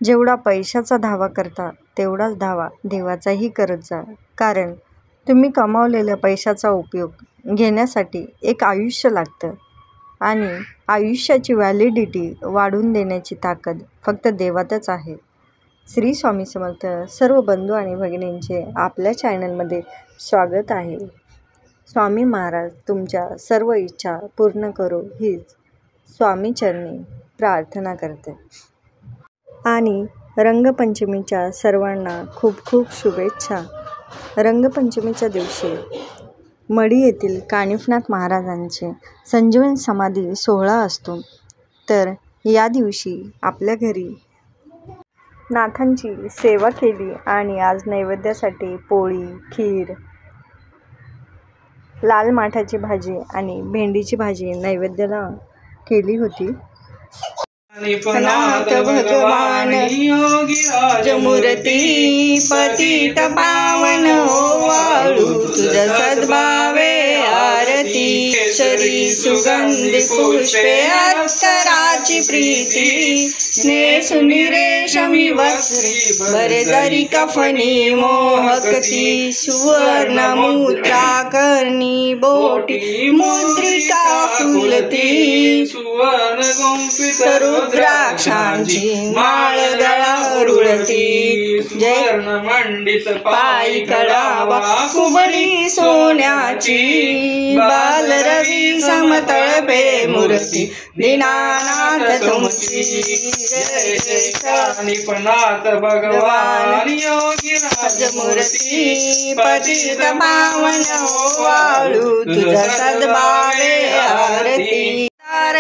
जेवढा पैशाचा धावा करता तेवढाच धावा देवाचाही करत जा. कारण तुम्ही कमावलेल्या पैशाचा उपयोग घेण्यासाठी एक आयुष्य लागतं आणि आयुष्याची व्हॅलिडिटी वाढवून देण्याची ताकद फक्त देवातच आहे. श्री स्वामी समर्थ. सर्व बंधू आणि भगिनींचे आपल्या चॅनलमध्ये स्वागत आहे. स्वामी महाराज तुमच्या सर्व इच्छा पूर्ण करो हीच स्वामीचरणी प्रार्थना करते. आणि रंगपंचमीच्या सर्वांना खूप खूप शुभेच्छा. रंगपंचमीच्या दिवशी मढी येथील कानिफनाथ महाराजांचे संजीवन समाधी सोहळा असतो. तर या दिवशी आपल्या घरी नाथांची सेवा केली आणि आज नैवेद्यासाठी पोळी, खीर, लाल माठाची भाजी आणि भेंडीची भाजी नैवेद्याला केली होती. नाथ भगवान योगीराज मूर्ती पतित पावन वाळू तुझ सद्भावे आरती. केशरी सुगंधी पुष्पे अत्तराची प्रीती. नेसुनी रेशमी वस्त्रे बरेदरी कफनी मोहकती. सुवर्ण मुद्रा कर्णी बोटी मुद्रिका फुलती. सुवर्ण गुंफित रुद्राक्षांची माळ गळा रुळती. जय मंडित पायी कळावा कुबडी सोन्याची. बालरवी समतळपे मूर्ती दीनानाथ तुमची. जय जय कानिफनाथ भगवान योगीराज मूर्ती पतित पावन वाळू तुझ सद्भावे आरती.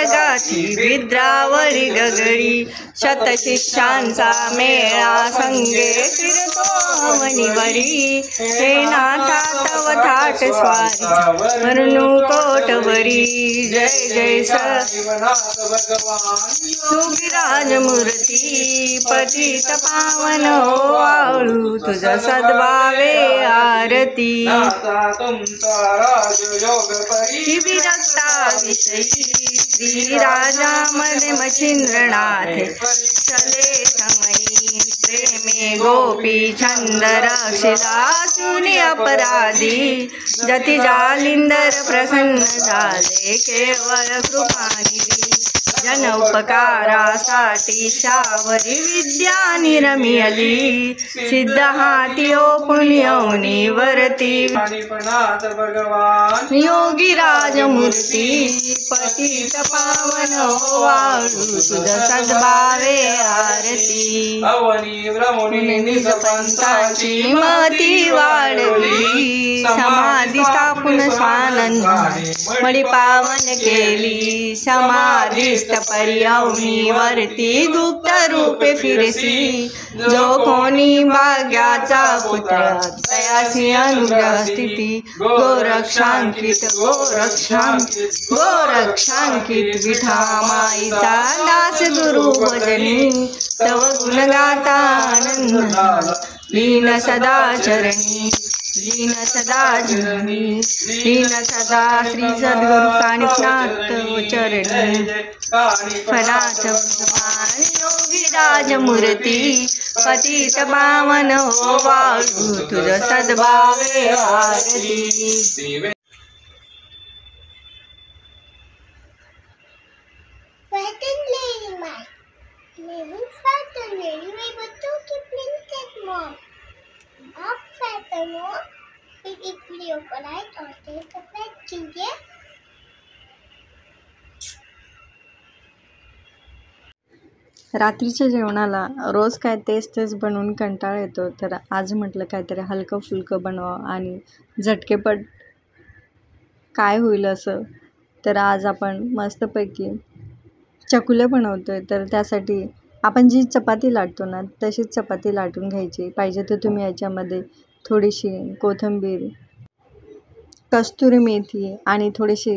गाठी विद्रावरी गगडी शतशिष्यांचा मेळा संगे फिरतो अवनीवरी. हे नाथा तव थाट स्वारी वर्णू कोटवरी. जय जय योगीराज मूर्ती पतित पावन वाळू तुझ सद्भावे आरती. विरक्ता विषयी श्री राजामध्ये मच्छिंद्रनाथ चले समयी. प्रेमे गोपी छंद रक्षिला सुनी अपराधी. जती जालिंदर प्रसन्न झाले केवळ कृपानिधी. जन उपकारासाठी शावरी विद्या निरमियली. सिद्ध हाती ओपून येऊनी वरती. कानिफनाथ भगवान योगीराज मूर्ती पतित पावन वाळू तुझ सद्भावे आरती. अवनी भ्रमणी निज पंथाची मती वाढवली. समाधी स्थापून स्वानंदाने मढी पावन केली. समाधीस्थ पर्यावनी वरती गुप्त रूपे फिरसी. जो कोणी भाग्याचा पुत्र तयासी अनुग्रह स्थिती. गोरक्षांकित गोरक्षांकित विठा माईचा दास गुरु भजनी. तव गुण गाता आनंद लीन सदा चरणी. लीन सदा जननी लीन सदा श्री सद्गुरु कानिफनाथ चरणी. कानिफनाथ भगवान योगीराज मूर्ती पतित पावन वाळू तुझ सद्भावे आरती. एक वीडियो को लाइक और सब्सक्राइब कीजिए. रात्रीच्या जेवणाला रोज काय तेच बनवून कंटाळा येतो. तर आज म्हटलं काहीतरी हलकं फुलकं बनवावं आणि झटकेपट काय होईल असं. तर आज आपण मस्तपैकी चकुल्या बनवतो आहे. तर त्यासाठी आपण जी चपाती लाटतो ना तशीच चपाती लाटून घ्यायची. पाहिजे तर तुम्ही याच्यामध्ये थोडीशी कोथिंबीर, कस्तुरी मेथी आणि थोडीशी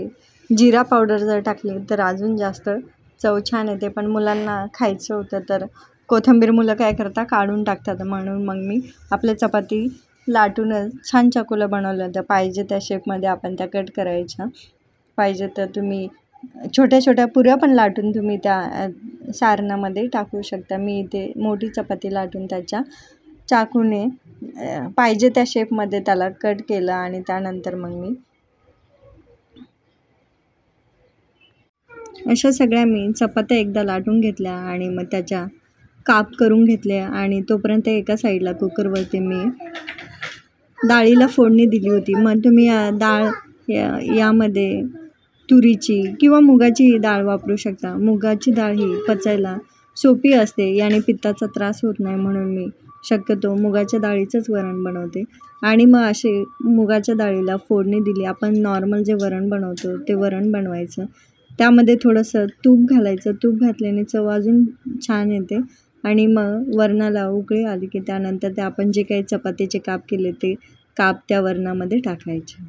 जिरा पावडर जर टाकली तर अजून जास्त चव छान येते. पण मुलांना खायचं होतं तर कोथिंबीर मुलं काय करतात काढून टाकतात. म्हणून मग मी आपल्या चपाती लाटूनच छान चकुल्या बनवल्या होत्या. पाहिजे त्या शेपमध्ये आपण त्या कट करायच्या. पाहिजे तर तुम्ही छोट्या छोट्या पुऱ्या पण लाटून तुम्ही त्या सारणामध्ये टाकू शकता. मी इथे मोठी चपाती लाटून त्याच्या चाकूने पाहिजे त्या शेपमध्ये त्याला कट केलं आणि त्यानंतर मग मी अशा सगळ्या मी चपात्या एकदा लाटून घेतल्या आणि मग त्याच्या काप करून घेतले. आणि तोपर्यंत एका साईडला कुकरवरती मी डाळीला फोडणी दिली होती. मग तुम्ही डाळ यामध्ये तुरीची किंवा मुगाची डाळ वापरू शकता. मुगाची डाळ ही पचायला सोपी असते, याने पित्ताचा त्रास होत नाही, म्हणून मी शक्यतो मुगाच्या डाळीचंच वरण बनवते. आणि मग असे मुगाच्या डाळीला फोडणी दिली. आपण नॉर्मल जे वरण बनवतो ते वरण बनवायचं. त्यामध्ये थोडंसं तूप घालायचं. तूप घातल्याने चव अजून छान येते. आणि मग वरणाला उकळी आली की त्यानंतर ते आपण जे काही चपातीचे काप केले ते काप त्या वरणामध्ये टाकायचे.